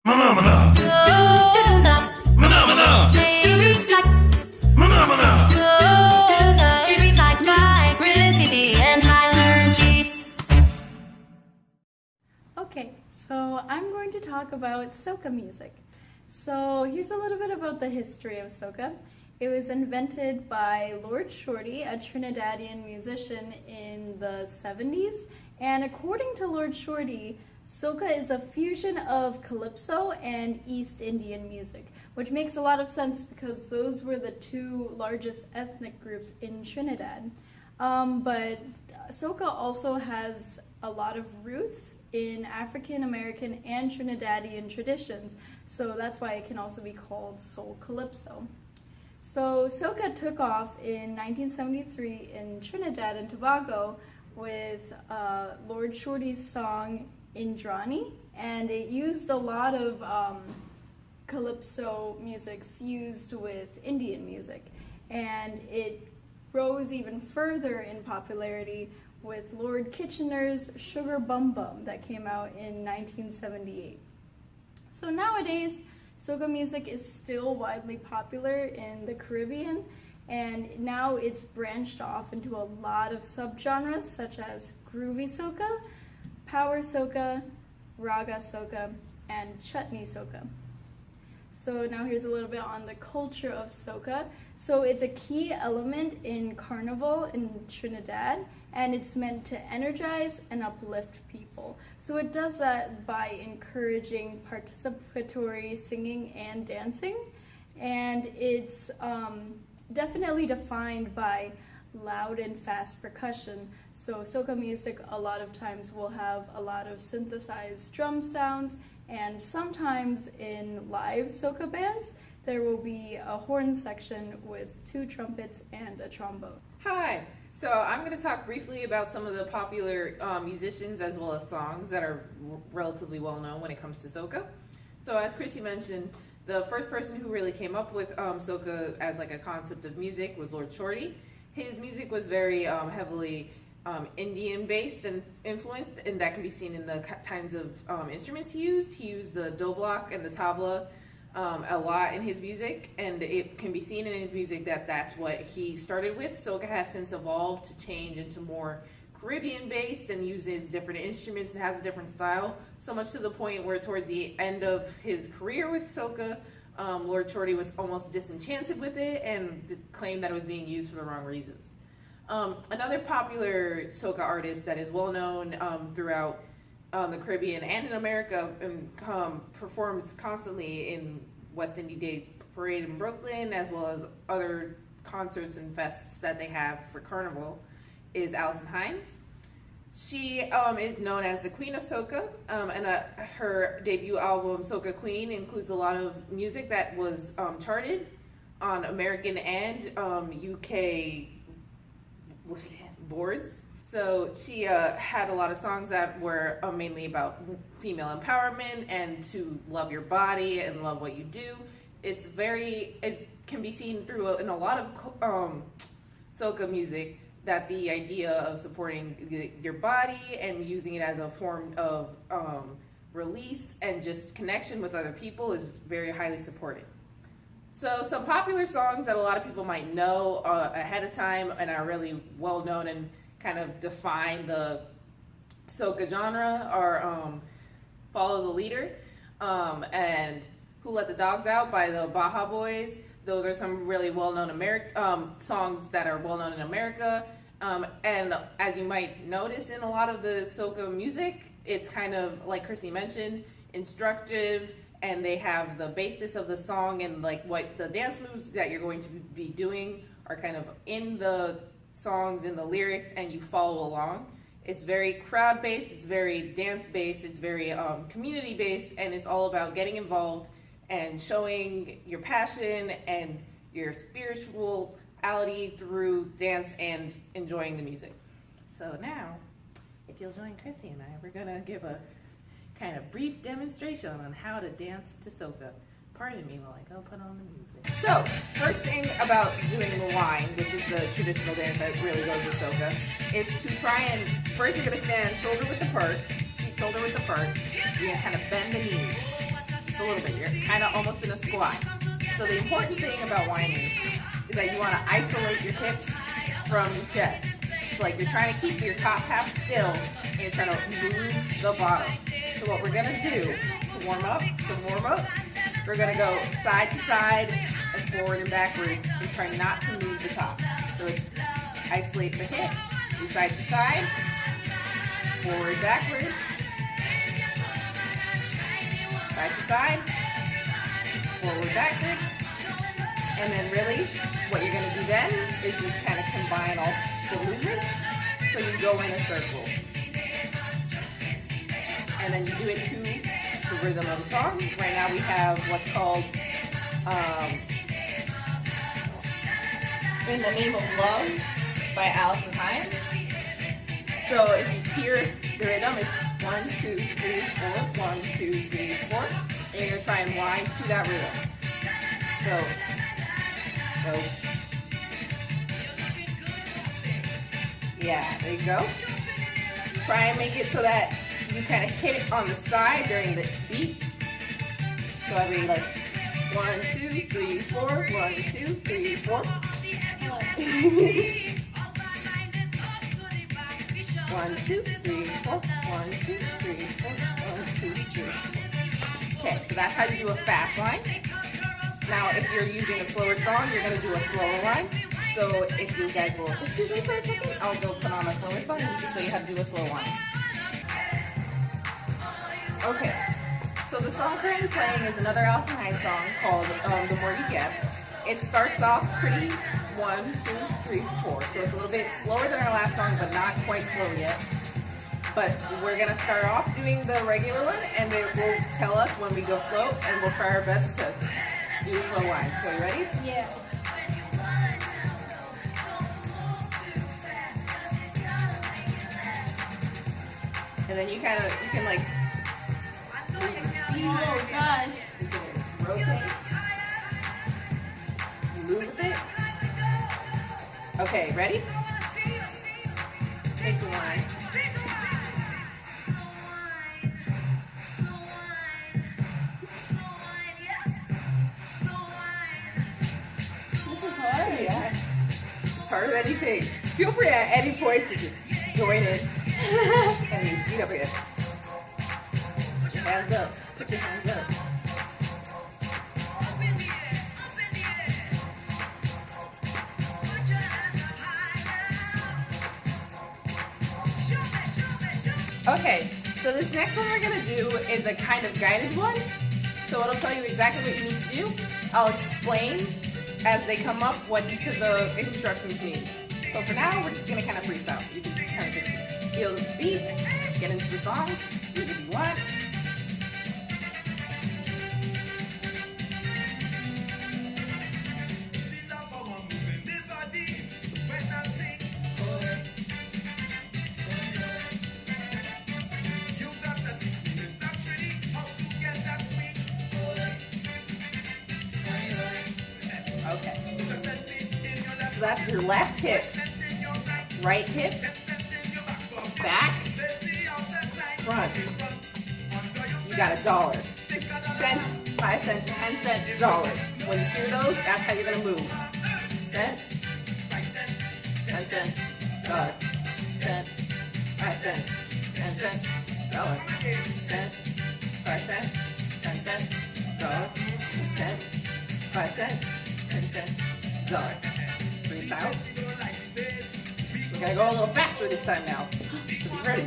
Mana mana. Mana mana. Mana mana. Okay, so I'm going to talk about soca music. So here's a little bit about the history of soca. It was invented by Lord Shorty, a Trinidadian musician in the 70s. And according to Lord Shorty, soca is a fusion of calypso and East Indian music, which makes a lot of sense because those were the two largest ethnic groups in Trinidad. But soca also has a lot of roots in African American and Trinidadian traditions, so that's why it can also be called soul calypso. So soca took off in 1973 in Trinidad and Tobago with Lord Shorty's song Indrani, and it used a lot of calypso music fused with Indian music, and it rose even further in popularity with Lord Kitchener's Sugar Bum Bum that came out in 1978. So nowadays, soca music is still widely popular in the Caribbean, and now it's branched off into a lot of subgenres such as groovy soca, power soca, raga soca, and chutney soca. So now here's a little bit on the culture of soca. So it's a key element in carnival in Trinidad, and it's meant to energize and uplift people. So it does that by encouraging participatory singing and dancing, and it's definitely defined by loud and fast percussion. So soca music a lot of times will have a lot of synthesized drum sounds, and sometimes in live soca bands there will be a horn section with 2 trumpets and a trombone. Hi, so I'm going to talk briefly about some of the popular musicians as well as songs that are relatively well known when it comes to soca. So as Chrissy mentioned, the first person who really came up with soca as like a concept of music was Lord Shorty. His music was very heavily Indian based and influenced, and that can be seen in the kinds of instruments he used. He used the doblock and the tabla a lot in his music, and it can be seen in his music that that's what he started with. Soca has since evolved to change into more Caribbean based and uses different instruments and has a different style, so much to the point where towards the end of his career with soca, Lord Shorty was almost disenchanted with it and claimed that it was being used for the wrong reasons. Another popular soca artist that is well known throughout the Caribbean and in America and performs constantly in West Indies Day Parade in Brooklyn, as well as other concerts and fests that they have for Carnival, is Alison Hinds. She is known as the Queen of Soca, and her debut album, Soca Queen, includes a lot of music that was charted on American and UK boards. So she had a lot of songs that were mainly about female empowerment and to love your body and love what you do. It can be seen through in a lot of soca music that the idea of supporting your body and using it as a form of release and just connection with other people is very highly supported. So some popular songs that a lot of people might know ahead of time and are really well known and kind of define the soca genre are Follow the Leader and Who Let the Dogs Out by the Baja Boys. Those are some really well-known songs that are well-known in America. And as you might notice in a lot of the soca music, it's kind of, like Chrissy mentioned, instructive, and they have the basis of the song and like what the dance moves that you're going to be doing are kind of in the songs, in the lyrics, and you follow along. It's very crowd-based, it's very dance-based, it's very community-based, and it's all about getting involved and showing your passion and your spirituality through dance and enjoying the music. So now, if you'll join Chrissy and I, we're gonna give a kind of brief demonstration on how to dance to soca. Pardon me while I go put on the music. So, first thing about doing the line, which is the traditional dance that really goes with soca, is to try and, first you're gonna stand shoulder width apart, feet shoulder width apart. You're gonna kind of bend the knees. a little bit. You're kind of almost in a squat. So the important thing about whining is that you want to isolate your hips from your chest. So like you're trying to keep your top half still and you're trying to move the bottom. So what we're gonna do to warm up, some warm-ups, we're gonna go side to side and forward and backward and try not to move the top. So it's isolate the hips, do side to side, forward, backward, side to side, forward, backward, and then really what you're gonna do then is just kind of combine all the movements so you go in a circle. And then you do it to the rhythm of the song. Right now we have what's called In the Name of Love by Allison Hines. So if you hear the rhythm, it's 1, 2, 3, 4, 1, 2, 3, 4. And you're gonna try and whine to that rhythm. So. Yeah, there you go. Try and make it so that you kind of hit it on the side during the beats. So every like 1, 2, 3, 4, 1, 2, 3, 4. 1, 2, 3, 4. 1, 2, 3, 4. 1, 2, 3. Okay, so that's how you do a fast line. Now, if you're using a slower song, you're gonna do a slower line. So if you guys will excuse me for a second, I'll go put on a slower song and just show you how to do a slow line. Okay, so the song currently playing is another Allison Hines song called The More You Get. It starts off pretty 1, 2, 3, 4. So it's a little bit slower than our last song, but not quite slow yet. But we're gonna start off doing the regular one, and it will tell us when we go slow, and we'll try our best to do a slow line. So you ready? Yeah. And then you can like Oh gosh. you can rotate, move with it. Okay, ready? Take the line. This is hard. Yeah. It's harder than you think. Feel free at any point to just join in. And you speed up again. Put your hands up. Put your hands up. Okay, so this next one we're gonna do is a kind of guided one. So it'll tell you exactly what you need to do. I'll explain as they come up what each of the instructions mean. So for now, we're just gonna kind of freestyle. You can kind of just feel the beat, get into the song, do what you want. Okay. So that's your left hip, right hip, back, front. You got $1. Cent, 5 cent, 10 cent, $1. When you hear those, that's how you're gonna move. Cent, 10 cent, $1. Cent, 5 cent, 10 cent, $1. Cent, 5 cent, 10 cent, $1. Cent, 5 cent, 10 cent, $1. Freestyle. We're gonna go a little faster this time now. So be ready.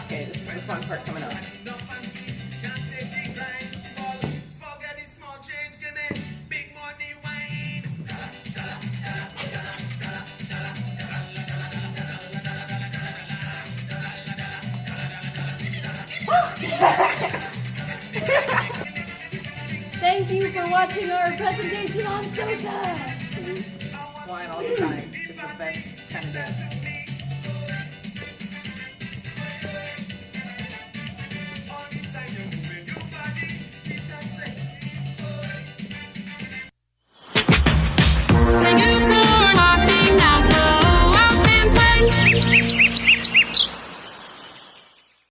Okay, this is the fun part coming up. Thank you for watching our presentation on soca.